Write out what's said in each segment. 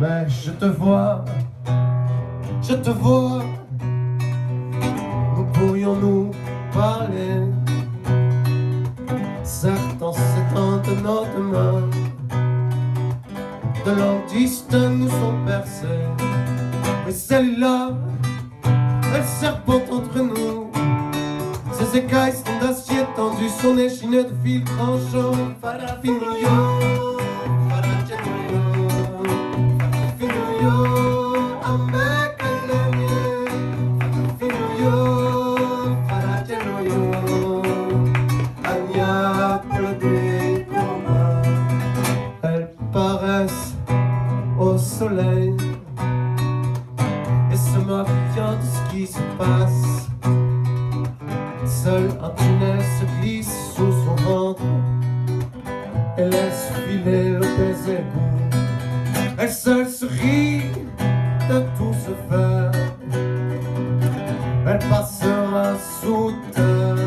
Mais je te vois, nous pourrions nous parler, certes en s'étant de notre main, de langues distinctes nous sont percées, mais celle-là, elle serpente entre nous. Ses écailles sont d'acier tendu, son échiné de fil tranchant. Farafinuyo, farachenuyo, farafinuyo, amekeleye, farafinuyo, farachenuyo, anya pleurer yoma. Elles paraissent au soleil et se moquent bien de ce qui se passe. Seul un tunnel se glisse sous son ventre et laisse filer le baiser goût. Elle seule se rit de tout se faire. Elle passera sous terre,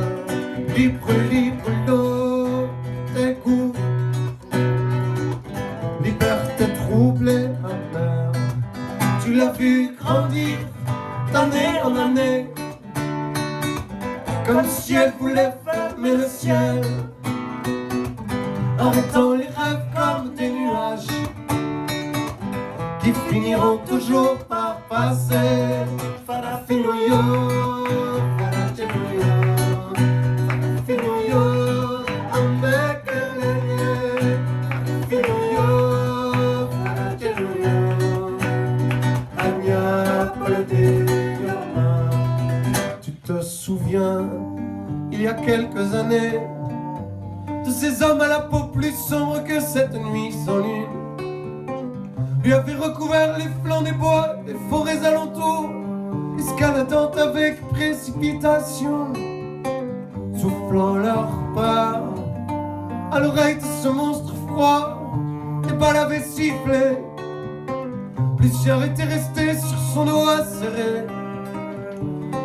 libre, libre l'eau des goûts. Liberté troublée, amère. Tu l'as vu grandir d'année en année, comme si elle voulait fermer le ciel, arrêtant les rêves comme des nuages qui finiront toujours par passer. Farafinuyo, farachenuyo, farafinuyo, amekeleye, farafinuyo, farachenuyo, anya pleurer yoma. Tu te souviens, il y a quelques années, de ces hommes à la peau plus sombre que cette nuit sans lune, lui avait recouvert les flancs des bois, des forêts alentours, escaladant avec précipitation, soufflant leur peur à l'oreille de ce monstre froid. Des balles avaient sifflé, plusieurs étaient restés sur son doigt serré.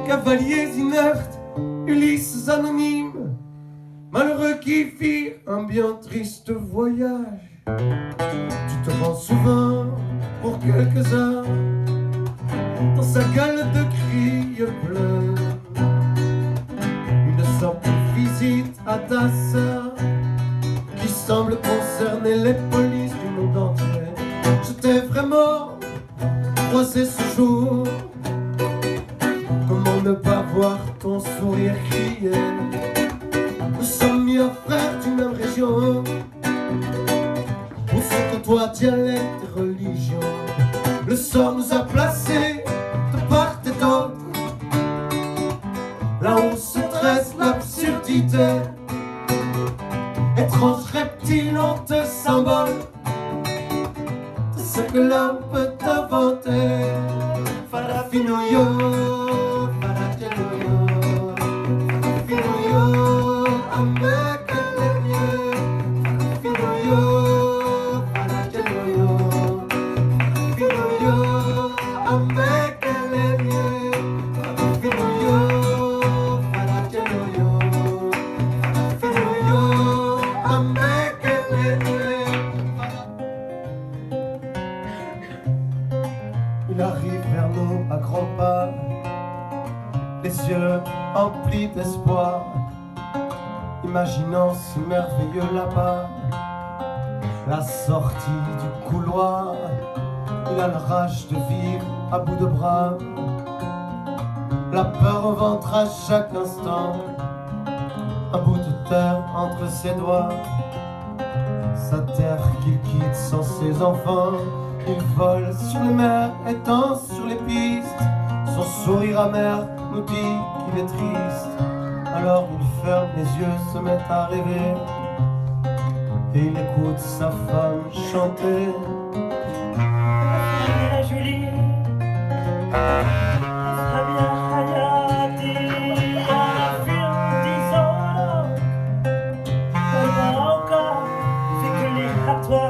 Cavaliers inertes, Ulysses anonymes, malheureux qui fit un bien triste voyage. Tu te rends souvent pour quelques heures dans sa gueule de cris bleus, une sorte de visite à ta sœur qui semble concerner les polices du monde entier. Je t'ai vraiment croisé ce jour. Comment ne pas voir ton sourire crier? Nous sommes mieux frères d'une même région, on se côtoie dialecte et religion. Le sort nous a placés de part et d'autre, là où se dresse l'absurdité. Étrange reptile, honteux symbole de ce que l'homme peut inventer. Farafinuyo, farachenuyo, farafinuyo, amekeleye, farafinuyo, farachenuyo, farafinuyo, amekeleye, farafinuyo, farachenuyo, farafinuyo, amekeleye. Il arrive vers nous à grands pas, les yeux emplis d'espoir, imaginant si merveilleux là-bas, la sortie du couloir. Il a la rage de vivre à bout de bras, la peur au ventre à chaque instant, un bout de terre entre ses doigts, sa terre qu'il quitte sans ses enfants. Il vole sur les mers et danse sur les pistes, son sourire amer nous dit qu'il est triste. Alors il ferme les yeux, se met à rêver, et il écoute sa femme chanter. La Julie, à toi.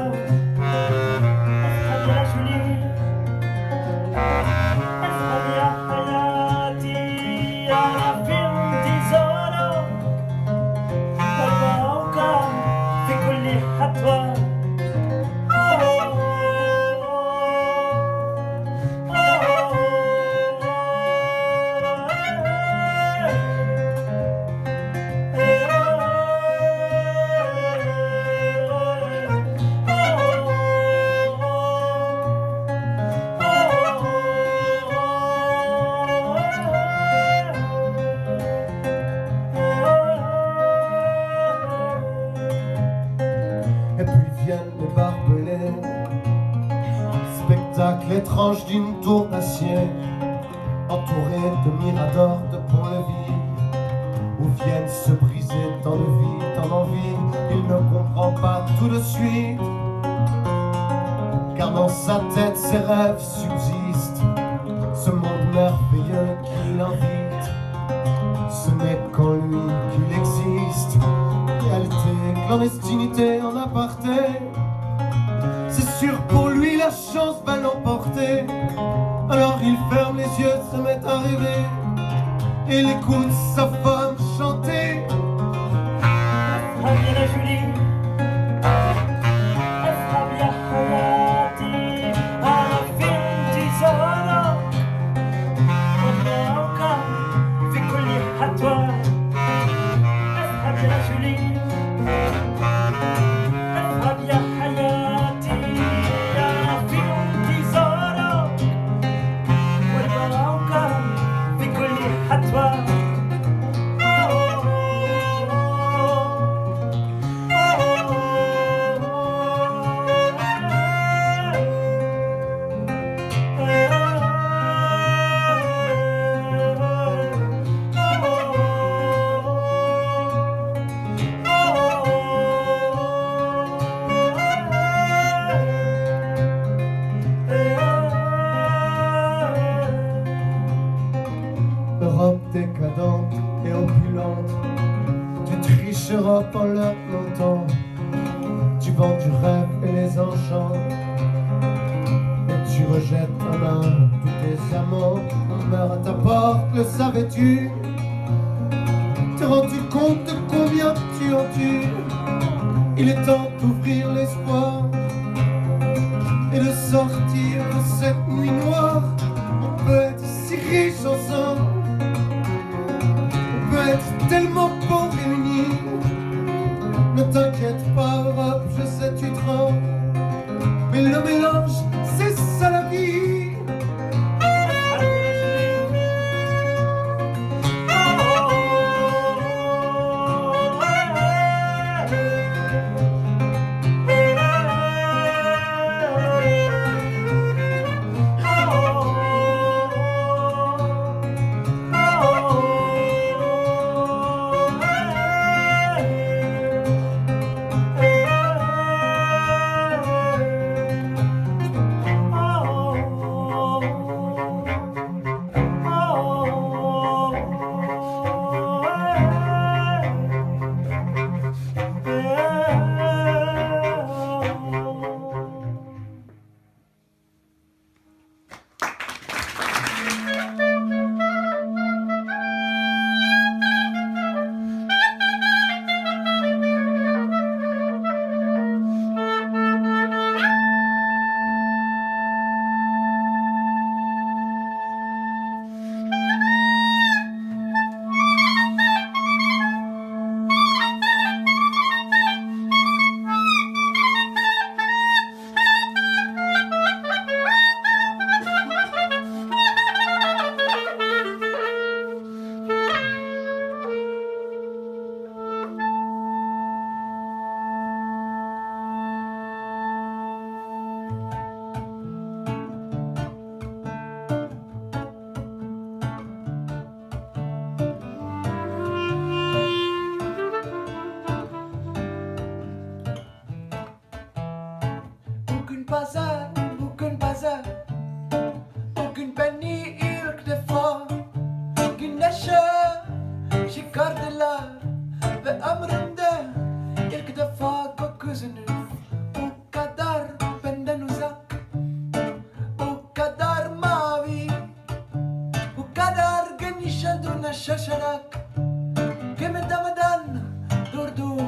barbelés. Spectacle étrange d'une tour d'acier, entourée de miradors de pont-levis, où viennent se briser tant de vie, tant d'envie. Il ne comprend pas tout de suite, car dans sa tête ses rêves subsistent. Ce monde merveilleux qui l'invite, ce n'est qu'en lui qu'il existe. Réalité, clandestinité en aparté, c'est sûr pour lui la chance va l'emporter. Alors il ferme les yeux, se met à rêver, et il écoute sa femme chanter. Asra Julie, Asra Hayati, عارفين انتصارك والموقع في كل خطوة. أسحب يا جولي، أسحب يا حياتي، عارفين انتصارك والموقع في كل خطوة. Europe décadente et opulente, tu tricheras pendant longtemps, tu vends du rêve et les enchants, et tu rejettes en un tous tes amants. On meurt à ta porte, le savais-tu? Te rends-tu compte de combien tu en tues? Il est temps d'ouvrir l'espoir et de sortir de cette nuit noire. On peut être si riche ensemble, on peut être tellement pauvres réunis. Ne t'inquiète pas Europe, je sais tu trembles, mais le mélange c'est ça la vie. Aucun bazar, aucune penny ilk de far, güneşe çıkardılar ve ömrümde ilk defa gökyüzünü bu kadar benden uzak, bu kadar mavi, bu kadar geniş olduğuna şaşarak kımıldamadan durdum.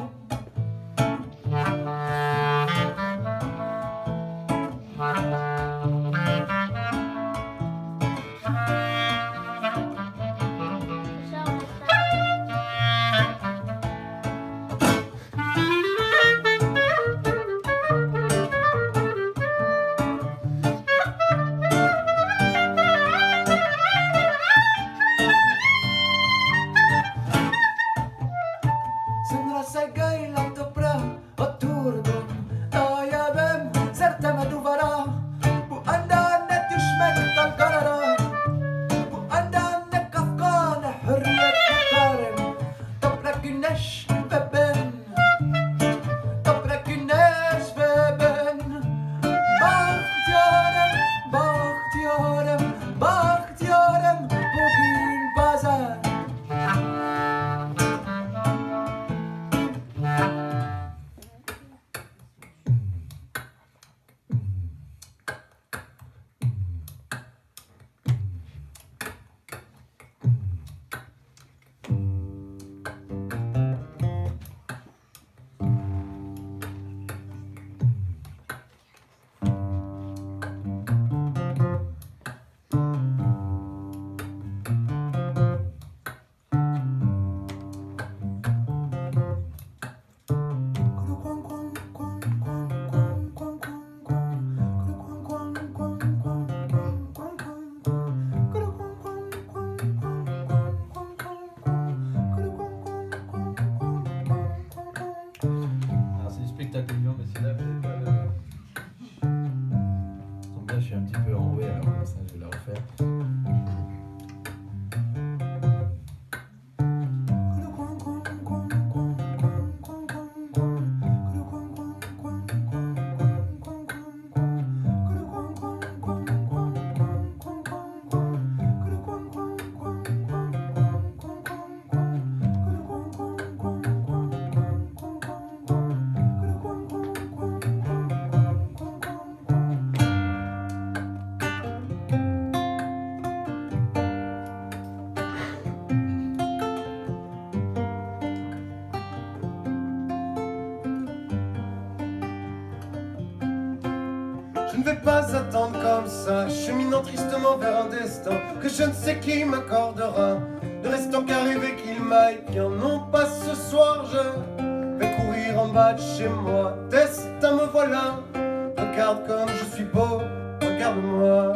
suis un petit peu enroué, alors comme ça je vais la refaire. Je ne vais pas attendre comme ça, cheminant tristement vers un destin que je ne sais qui m'accordera. Ne restant qu'à rêver qu'il m'aille bien, non pas ce soir, je vais courir en bas de chez moi. Destin, me voilà, regarde comme je suis beau, regarde-moi.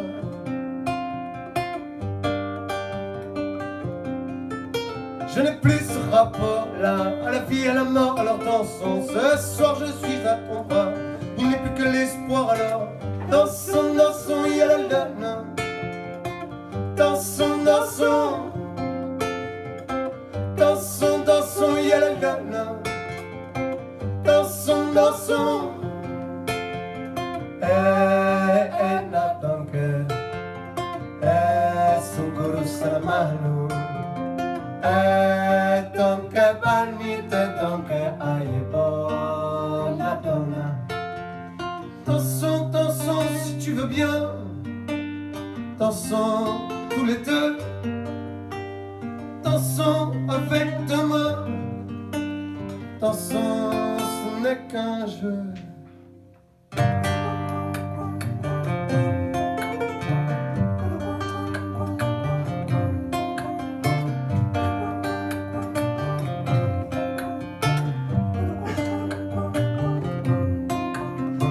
Je n'ai plus ce rapport-là, à la vie, à la mort, alors dansons. Ce soir je suis à ton bras, il n'est plus que l'espoir alors. Dansons, dansons, yalalala. Dansons, dansons. Dansons, dansons, yalalala. Dansons, dansons. Natanke. Sunguru salamanu. Tonke banite, tonke ayebo. Nadona. Dansons, dansons si tu veux bien. Dansons tous les deux. Dansons avec deux mains. Dansons, ce n'est qu'un jeu.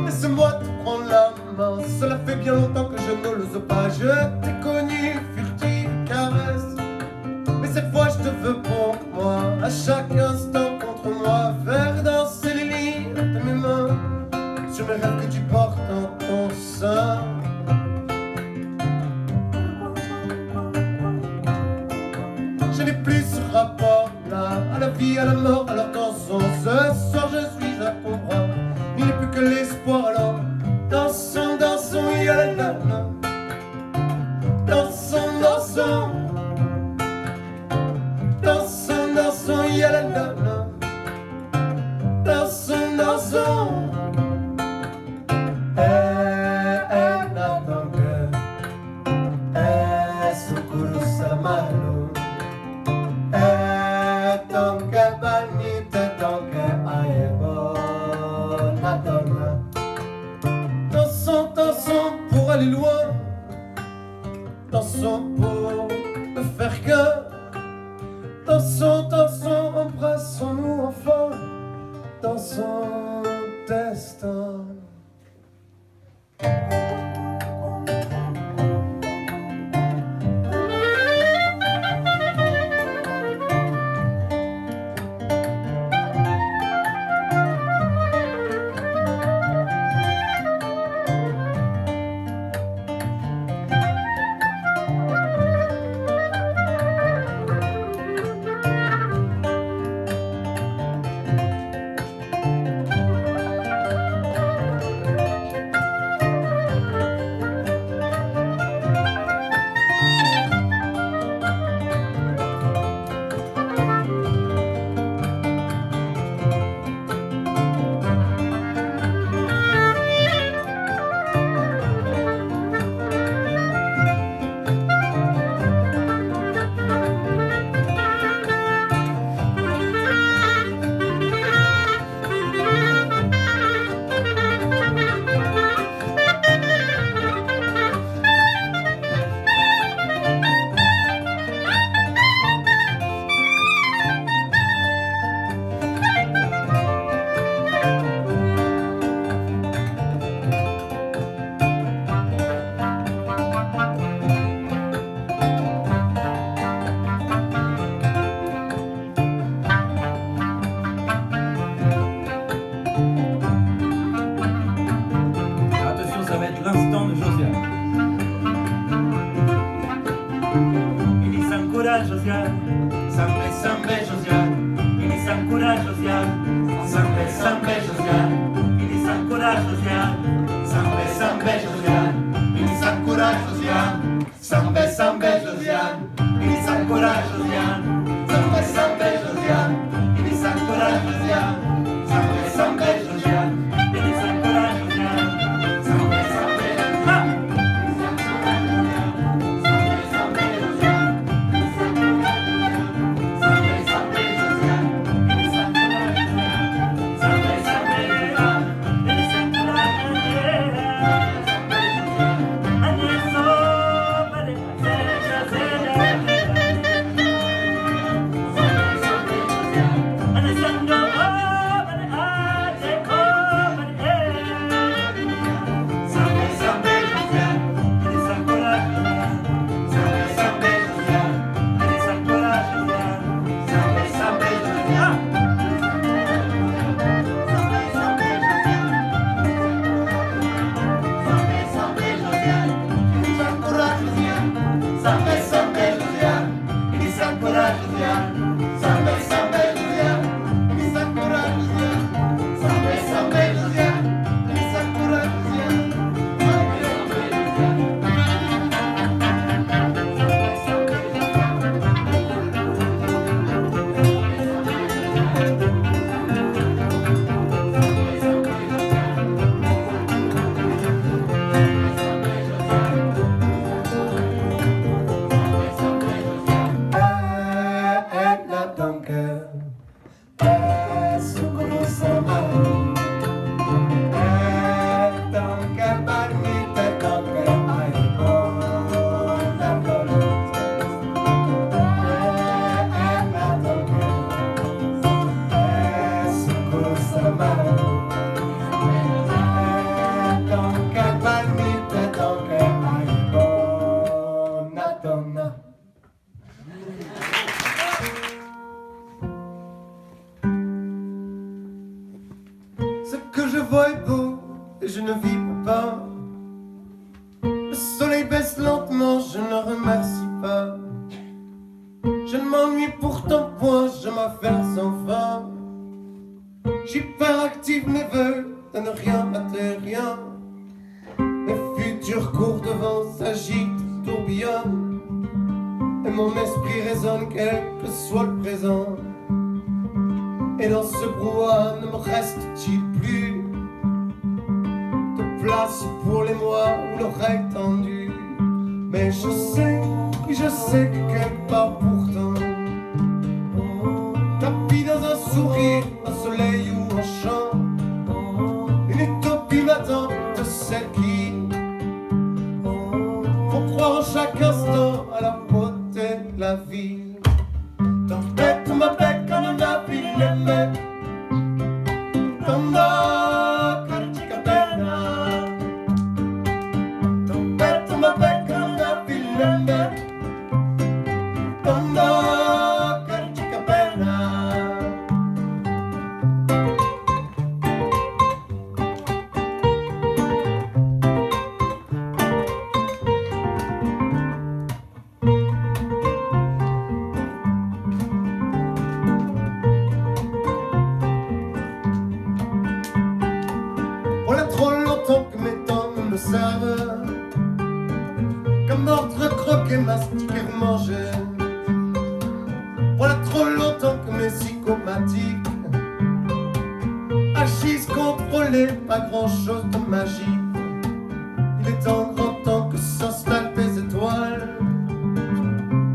Laisse-moi te prendre la main, cela fait bien longtemps que je ne l'ose pas. Je t'ai connu, furtive caresse, mais cette fois je te veux pour moi. À chaque instant contre moi, faire danser les lignes de mes mains sur mes rêves que tu portes dans ton sein. Je n'ai plus ce rapport-là, à la vie, à la mort, alors dansons. Ce soir je suis à ton bras, il n'est plus que l'espoir alors. Dansons, dansons, yalalala. Dansons, dansons. Dansons, dansons, yalalala. Dansons, dansons. Natanke. Sukuru salamanu. Tonke banite, tonke ayebo. Nadona. Dansons, dansons pour aller loin. Dansons pour ne faire qu'un. Dansons, dansons, embrassons-nous enfin. Dansons, destin. Attention, ça va être l'instant de Josiane. Josiane. Sambe, sambe, Josiane. Il est sans courage, Josiane. Sambe, sambe, Josiane. Il est sans courage, Josiane. Sambe, sambe, Josiane. Il est sans courage, Josiane. Sambe, sambe, Josiane. Il est sans courage, Josiane. Sambe, sambe, Josiane. Il est sans courage, Josiane. Sambe, sambe, Josiane. Il est sans courage, Josiane. Sambe, sambe, Ah! Ce que je vois est beau et je ne vis pas. Le soleil baisse lentement, je ne remercie pas. Je ne m'ennuie pourtant point, je m'affaire sans fin. J'hyperactive mes vœux de ne rien rater, rien. Mes futurs cours devant s'agitent, tourbillonnent. Et mon esprit résonne quel que soit le présent. Et dans ce brouhaha ne me reste-t-il plus de place pour les mois ou l'oreille tendue. Mais je sais, oui je sais que quelque part pourtant, tapis dans un sourire, un soleil ou un chant, une utopie m'attend de celle qui faut croire en chaque instant à la beauté de la vie. Tempête m'appelle quand on a filé me Tondo carchica pena. Tempête m'appelle quand on a filé me Tondo carchica pena. Voilà trop longtemps que mes dents me servent comme ordre croqué, mastiqué, mangé. Voilà trop longtemps que mes psychomatiques agissent contrôlés, pas grand chose de magie. Il est en grand temps que s'installent des étoiles.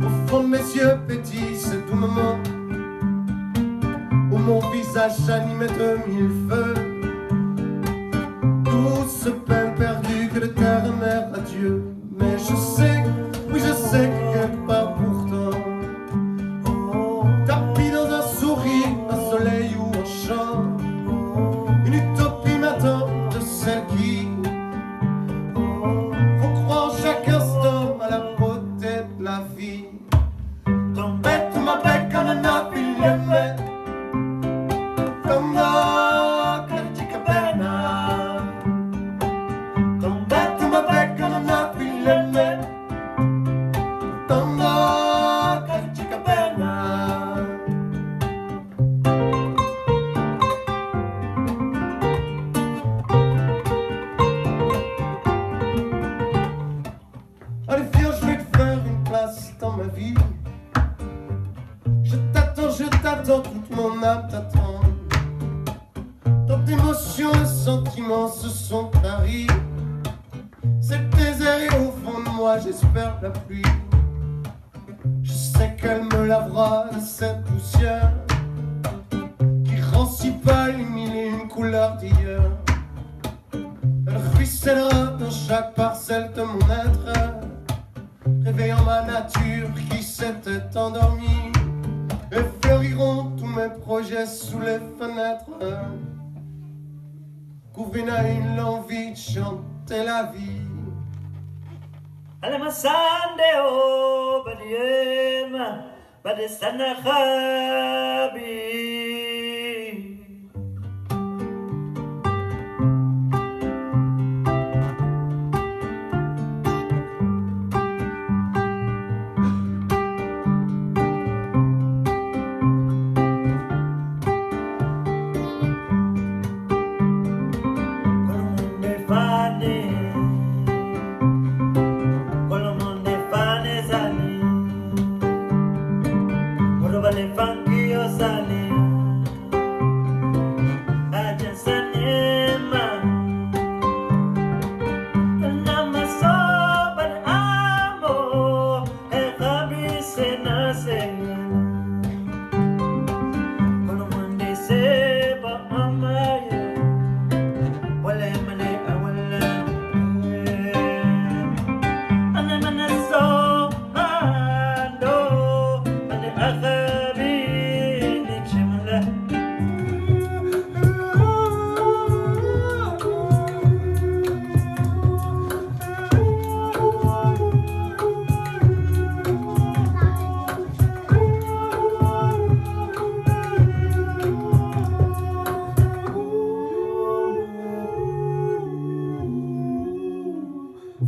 Au fond de mes yeux pétille ce doux moment où mon visage animé de mille feux. Douce peine perdue que de terre et mer adieu. Mais je sais, oui je sais que quelque part pourtant, tapis dans un sourire, un soleil ou un chant, une utopie m'attend de celle qui faut croire chaque instant à la beauté de la vie. Tempête m'appelle quand on a filé comme dans âme t'attend. Tant d'émotions et sentiments se sont taris. C'est le désert et au fond de moi j'espère la pluie. Je sais qu'elle me lavera de cette poussière qui rend si pâle une mille et une couleur d'hier. Elle ruissellera dans chaque parcelle de mon être, réveillant ma nature qui s'était endormie. Et fleuriront tous mes projets sous les fenêtres, couvrent à une l'envie de chanter la vie. على مساندي وبديما بدي سنة خابي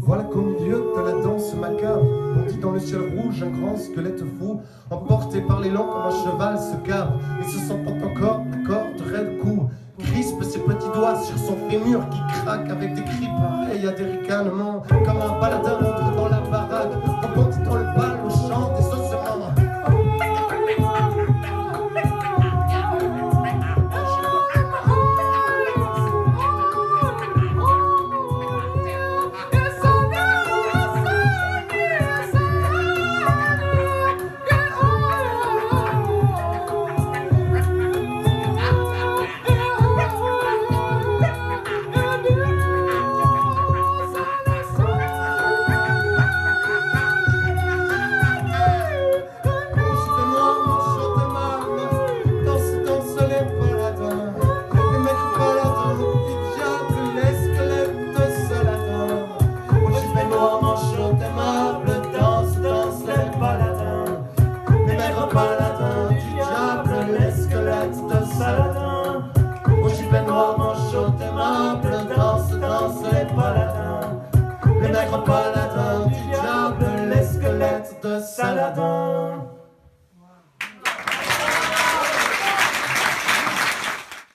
Voilà qu'au milieu de la danse macabre bondit dans le ciel rouge un grand squelette fou, emporté par l'élan comme un cheval se cabre, et se sentant encore la corde raide cou, crispe ses petits doigts sur son fémur qui craque avec des cris pareils à des ricanements, comme un baladin entre dans la baraque, rebondit dans le bal au chant des ossements. Noir, manchot aimable, danse, danse les paladins. Les nègres paladins.